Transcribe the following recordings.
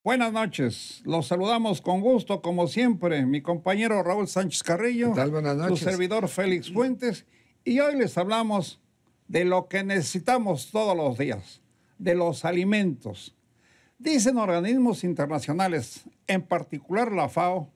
Buenas noches, los saludamos con gusto, como siempre, mi compañero Raúl Sánchez ¿Qué Carrillo, tal? Buenas su noches. servidor Félix Fuentes, y hoy les hablamos de lo que necesitamos todos los días, de los alimentos. Dicen organismos internacionales, en particular la FAO,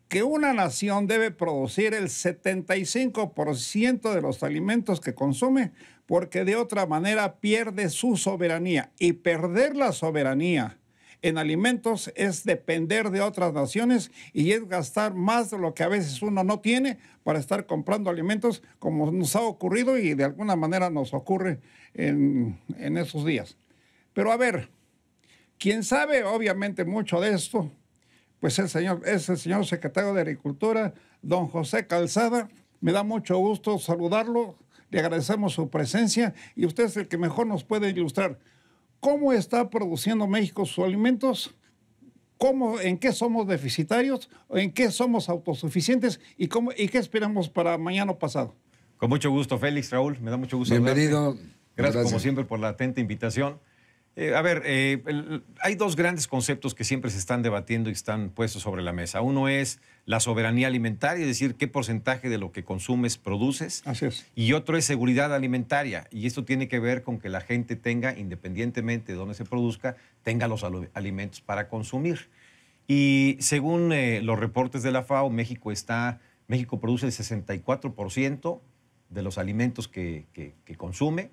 que una nación debe producir el 75% de los alimentos que consume, porque de otra manera pierde su soberanía. Y perder la soberanía en alimentos es depender de otras naciones y es gastar más de lo que a veces uno no tiene para estar comprando alimentos, como nos ha ocurrido y de alguna manera nos ocurre en esos días. Pero a ver, quien sabe obviamente mucho de esto, pues es el señor secretario de Agricultura, don José Calzada. Me da mucho gusto saludarlo, le agradecemos su presencia y usted es el que mejor nos puede ilustrar cómo está produciendo México sus alimentos, en qué somos deficitarios, en qué somos autosuficientes y qué esperamos para mañana o pasado. Con mucho gusto, Félix, Raúl, me da mucho gusto saludarte. Bienvenido. Gracias, como siempre, por la atenta invitación. Hay dos grandes conceptos que siempre se están debatiendo y están puestos sobre la mesa. Uno es la soberanía alimentaria, es decir, qué porcentaje de lo que consumes produces. Así es. Y otro es seguridad alimentaria. Y esto tiene que ver con que la gente tenga, independientemente de dónde se produzca, tenga los alimentos para consumir. Y según los reportes de la FAO, México produce el 64% de los alimentos que consume.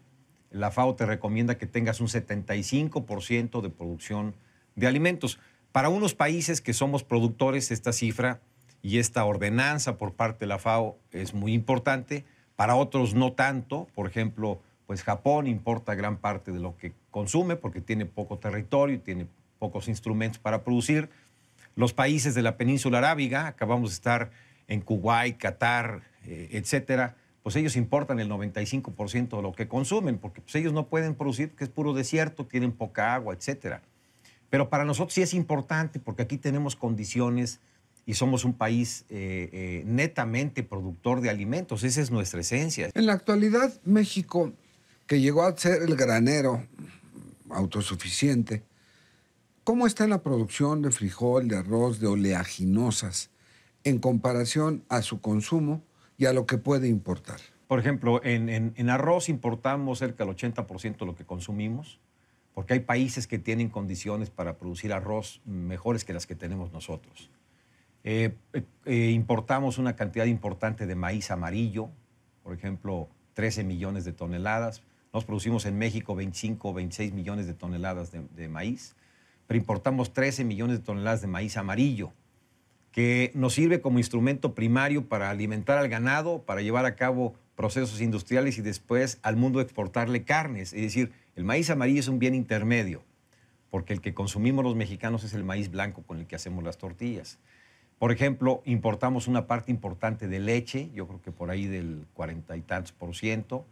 La FAO te recomienda que tengas un 75% de producción de alimentos. Para unos países que somos productores, esta cifra y esta ordenanza por parte de la FAO es muy importante. Para otros no tanto. Por ejemplo, pues Japón importa gran parte de lo que consume porque tiene poco territorio y tiene pocos instrumentos para producir. Los países de la península arábiga, acabamos de estar en Kuwait, Qatar, etcétera, pues ellos importan el 95% de lo que consumen, porque pues ellos no pueden producir, porque es puro desierto, tienen poca agua, etcétera. Pero para nosotros sí es importante, porque aquí tenemos condiciones y somos un país netamente productor de alimentos. Esa es nuestra esencia. En la actualidad, México, que llegó a ser el granero autosuficiente, ¿cómo está en la producción de frijol, de arroz, de oleaginosas, en comparación a su consumo y a lo que puede importar? Por ejemplo, en arroz importamos cerca del 80% de lo que consumimos, porque hay países que tienen condiciones para producir arroz mejores que las que tenemos nosotros. Importamos una cantidad importante de maíz amarillo, por ejemplo, 13 millones de toneladas. Nos producimos en México 25 o 26 millones de toneladas de maíz, pero importamos 13 millones de toneladas de maíz amarillo, que nos sirve como instrumento primario para alimentar al ganado, para llevar a cabo procesos industriales y después al mundo exportarle carnes. Es decir, el maíz amarillo es un bien intermedio, porque el que consumimos los mexicanos es el maíz blanco con el que hacemos las tortillas. Por ejemplo, importamos una parte importante de leche, yo creo que por ahí del 40 y tantos %.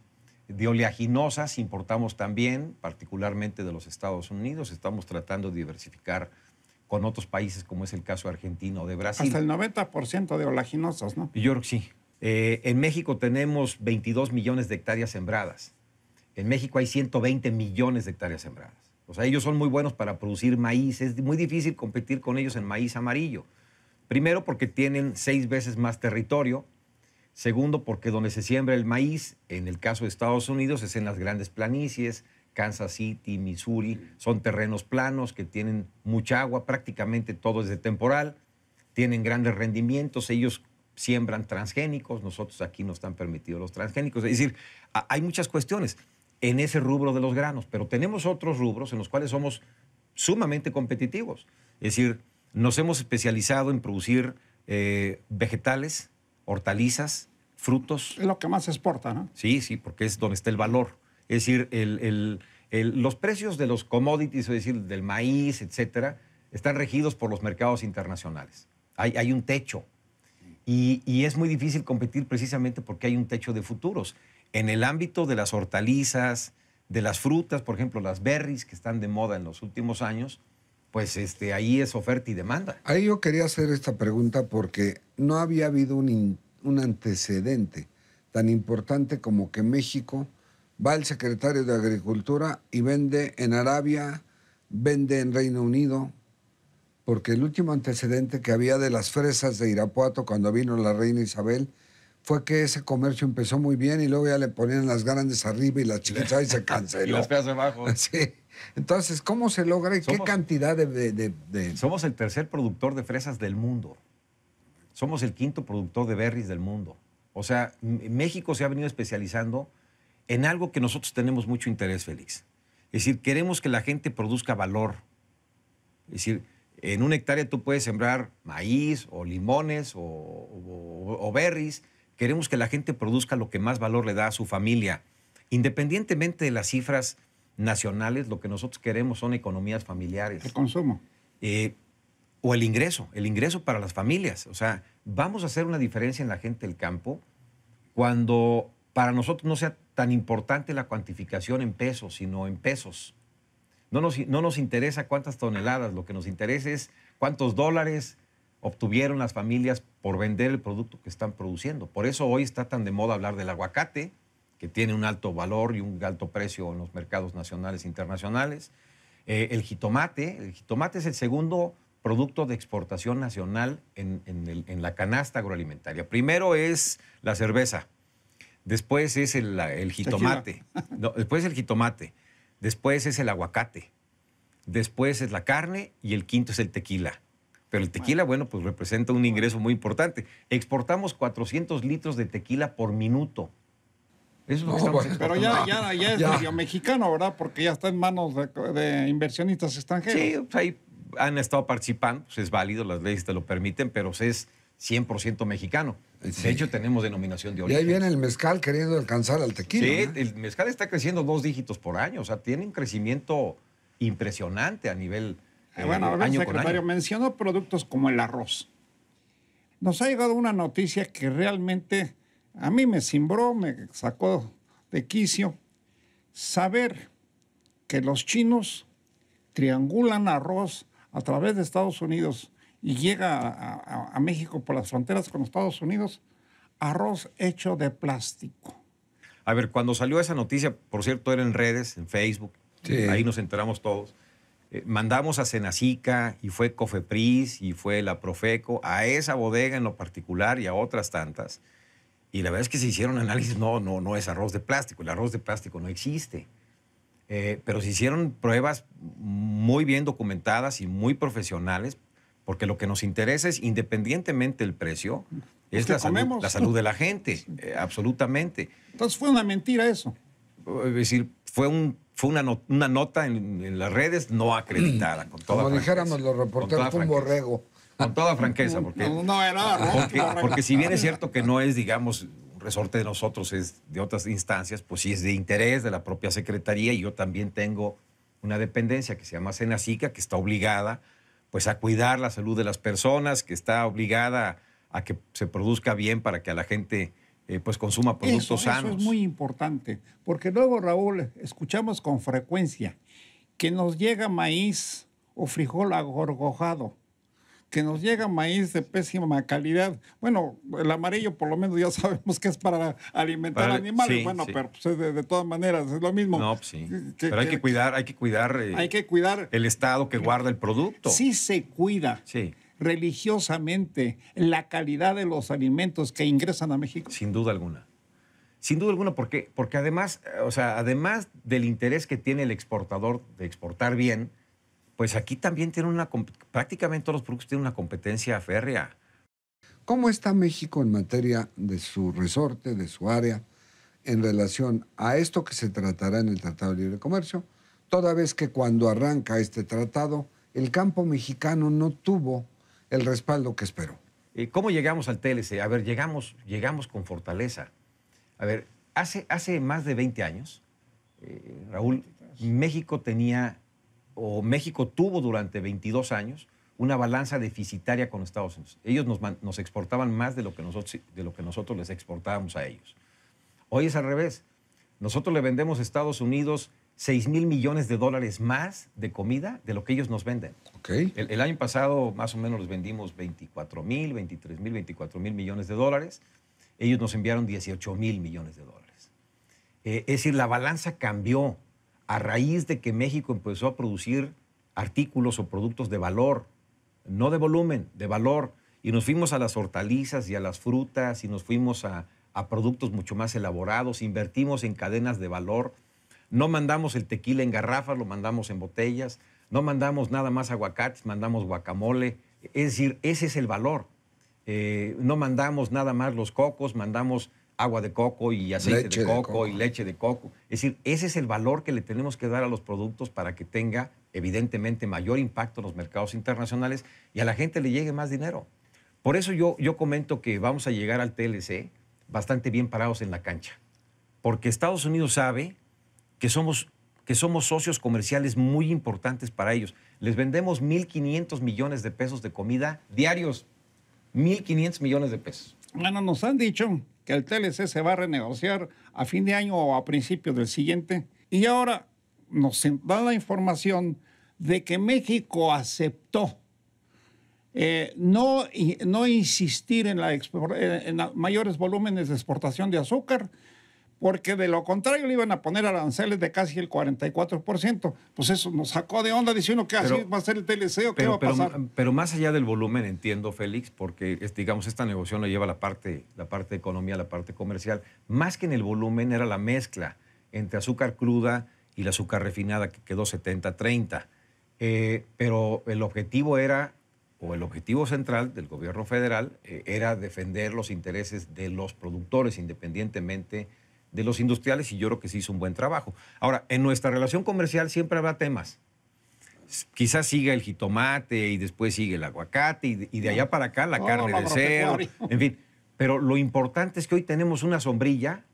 De oleaginosas importamos también, particularmente de los Estados Unidos. Estamos tratando de diversificar con otros países, como es el caso argentino o de Brasil. Hasta el 90% de oleaginosas, ¿no? Yo creo que sí. En México tenemos 22 millones de hectáreas sembradas. En México hay 120 millones de hectáreas sembradas. O sea, ellos son muy buenos para producir maíz. Es muy difícil competir con ellos en maíz amarillo. Primero, porque tienen 6 veces más territorio. Segundo, porque donde se siembra el maíz, en el caso de Estados Unidos, es en las grandes planicies. Kansas City, Missouri, son terrenos planos que tienen mucha agua, prácticamente todo es de temporal, tienen grandes rendimientos, ellos siembran transgénicos, nosotros aquí no están permitidos los transgénicos. Es decir, hay muchas cuestiones en ese rubro de los granos, pero tenemos otros rubros en los cuales somos sumamente competitivos. Es decir, nos hemos especializado en producir vegetales, hortalizas, frutos. Es lo que más se exporta, ¿no? Sí, sí, porque es donde está el valor. Es decir, los precios de los commodities, es decir, del maíz, etcétera, están regidos por los mercados internacionales. Hay un techo y es muy difícil competir precisamente porque hay un techo de futuros. En el ámbito de las hortalizas, de las frutas, por ejemplo, las berries que están de moda en los últimos años, pues ahí es oferta y demanda. Ahí yo quería hacer esta pregunta porque no había habido un antecedente tan importante como que México va el secretario de Agricultura y vende en Arabia, vende en Reino Unido, porque el último antecedente que había de las fresas de Irapuato cuando vino la reina Isabel fue que ese comercio empezó muy bien y luego ya le ponían las grandes arriba y las chiquitas ahí se canceló. Y las feas abajo. Sí. Entonces, ¿cómo se logra y qué cantidad de...? Somos el tercer productor de fresas del mundo. Somos el quinto productor de berries del mundo. O sea, México se ha venido especializando en algo que nosotros tenemos mucho interés, Félix. Es decir, queremos que la gente produzca valor. Es decir, en una hectárea tú puedes sembrar maíz o limones o berries. Queremos que la gente produzca lo que más valor le da a su familia. Independientemente de las cifras nacionales, lo que nosotros queremos son economías familiares. El consumo. O el ingreso para las familias. O sea, vamos a hacer una diferencia en la gente del campo cuando para nosotros no sea tan importante la cuantificación en pesos, sino en pesos. No nos interesa cuántas toneladas, lo que nos interesa es cuántos dólares obtuvieron las familias por vender el producto que están produciendo. Por eso hoy está tan de moda hablar del aguacate, que tiene un alto valor y un alto precio en los mercados nacionales e internacionales. El jitomate es el segundo producto de exportación nacional en la canasta agroalimentaria. Primero es la cerveza, después es el jitomate, después el jitomate, después es el aguacate, después es la carne y el quinto es el tequila. Pero el tequila, bueno, pues representa un ingreso muy importante. Exportamos 400 litros de tequila por minuto. Eso es lo que estamos exportando. Pero ya es medio mexicano, ¿verdad? Porque ya está en manos de inversionistas extranjeros. Sí, pues ahí han estado participando, pues es válido, las leyes te lo permiten, pero es 100% mexicano. Sí. De hecho, tenemos denominación de Y origen. ahí viene el mezcal queriendo alcanzar al tequila. Sí, ¿no? el mezcal está creciendo 2 dígitos por año, o sea, tiene un crecimiento impresionante a nivel Bueno, a ver, año con secretario, año. mencionó productos como el arroz. Nos ha llegado una noticia que realmente a mí me cimbró, me sacó de quicio, saber que los chinos triangulan arroz a través de Estados Unidos y llega a México por las fronteras con Estados Unidos, arroz hecho de plástico. A ver, cuando salió esa noticia, por cierto, era en redes, en Facebook, Sí. ahí nos enteramos todos. Mandamos a Senacica y fue Cofepris y fue la Profeco, a esa bodega en lo particular y a otras tantas. Y la verdad es que se hicieron análisis, no es arroz de plástico, el arroz de plástico no existe. Pero se hicieron pruebas muy bien documentadas y muy profesionales, porque lo que nos interesa es, independientemente del precio, es la salud de la gente, absolutamente. Entonces fue una mentira eso. Es decir, fue una nota en las redes no acreditada, con toda Como franqueza. dijéramos los Con reporteros, toda fue un franqueza. borrego. Con toda franqueza, porque, No era arroz. porque si bien es cierto que no es, digamos, un resorte de nosotros, es de otras instancias, pues sí es de interés de la propia Secretaría, y yo también tengo una dependencia que se llama Senacica, que está obligada pues a cuidar la salud de las personas, que está obligada a que se produzca bien para que a la gente pues consuma productos sanos. Eso es muy importante, porque luego, Raúl, escuchamos con frecuencia que nos llega maíz o frijol agorgojado, que nos llega maíz de pésima calidad. Bueno, el amarillo por lo menos ya sabemos que es para alimentar animales, sí, sí. pero pues, de todas maneras es lo mismo. No, pues sí. Pero hay que cuidar hay que cuidar el estado que guarda el producto. Sí se cuida. Sí. Religiosamente la calidad de los alimentos que ingresan a México. Sin duda alguna. Sin duda alguna, porque además, o sea, además del interés que tiene el exportador de exportar bien, pues aquí también tiene prácticamente todos los productos tienen una competencia férrea. ¿Cómo está México en materia de su resorte, de su área, en relación a esto que se tratará en el Tratado de Libre Comercio? Toda vez que cuando arranca este tratado, el campo mexicano no tuvo el respaldo que esperó. ¿Cómo llegamos al TLC? A ver, llegamos con fortaleza. A ver, hace más de 20 años, Raúl, México tuvo durante 22 años una balanza deficitaria con Estados Unidos. Ellos nos exportaban más de lo que nosotros les exportábamos a ellos. Hoy es al revés. Nosotros le vendemos a Estados Unidos $6,000 millones más de comida de lo que ellos nos venden. Okay. El año pasado más o menos les vendimos 24,000, 23,000, 24,000 millones de dólares. Ellos nos enviaron 18,000 millones de dólares. Es decir, la balanza cambió a raíz de que México empezó a producir artículos o productos de valor. no de volumen, de valor. Y nos fuimos a las hortalizas y a las frutas y nos fuimos a productos mucho más elaborados, invertimos en cadenas de valor. No mandamos el tequila en garrafas, lo mandamos en botellas. No mandamos nada más aguacates, mandamos guacamole. Es decir, ese es el valor. No mandamos nada más los cocos, mandamos agua de coco y aceite de coco y leche de coco. Es decir, ese es el valor que le tenemos que dar a los productos para que tenga, evidentemente, mayor impacto en los mercados internacionales y a la gente le llegue más dinero. Por eso yo comento que vamos a llegar al TLC bastante bien parados en la cancha. Porque Estados Unidos sabe que somos socios comerciales muy importantes para ellos. Les vendemos 1.500 millones de pesos de comida diarios. 1.500 millones de pesos. Bueno, nos han dicho que el TLC se va a renegociar a fin de año o a principios del siguiente. Y ahora nos da la información de que México aceptó no insistir en mayores volúmenes de exportación de azúcar, porque de lo contrario le iban a poner aranceles de casi el 44%. Pues eso nos sacó de onda, diciendo que así va a ser el TLC o qué va a pasar. Pero más allá del volumen, entiendo, Félix, porque digamos, esta negociación la lleva la parte de economía, la parte comercial. Más que en el volumen era la mezcla entre azúcar cruda y la azúcar refinada, que quedó 70-30. Pero el objetivo central del gobierno federal era defender los intereses de los productores, independientemente de los industriales, y yo creo que se hizo un buen trabajo. Ahora, en nuestra relación comercial siempre habrá temas. Quizás siga el jitomate y después sigue el aguacate y de allá para acá la carne de cerdo, en fin. Pero lo importante es que hoy tenemos una sombrilla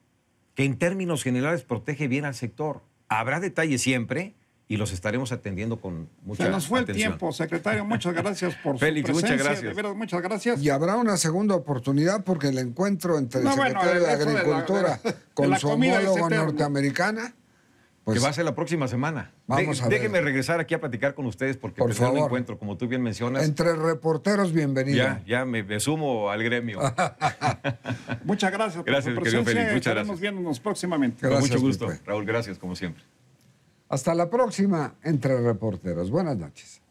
que en términos generales protege bien al sector. Habrá detalles siempre y los estaremos atendiendo con mucha atención. Se nos fue el tiempo, secretario. Muchas gracias por Félix, su presencia. muchas gracias. De veras, muchas gracias. Y habrá una segunda oportunidad porque el encuentro entre el secretario de Agricultura con su homólogo norteamericana... Pues, que va a ser la próxima semana. Déjeme regresar aquí a platicar con ustedes porque por favor, un encuentro, como tú bien mencionas. Entre reporteros, bienvenido. Ya me sumo al gremio. Muchas gracias por su presencia. Félix, muchas estaremos viéndonos próximamente. Gracias, con mucho gusto, Raúl. Gracias, como siempre. Hasta la próxima, Entre Reporteros. Buenas noches.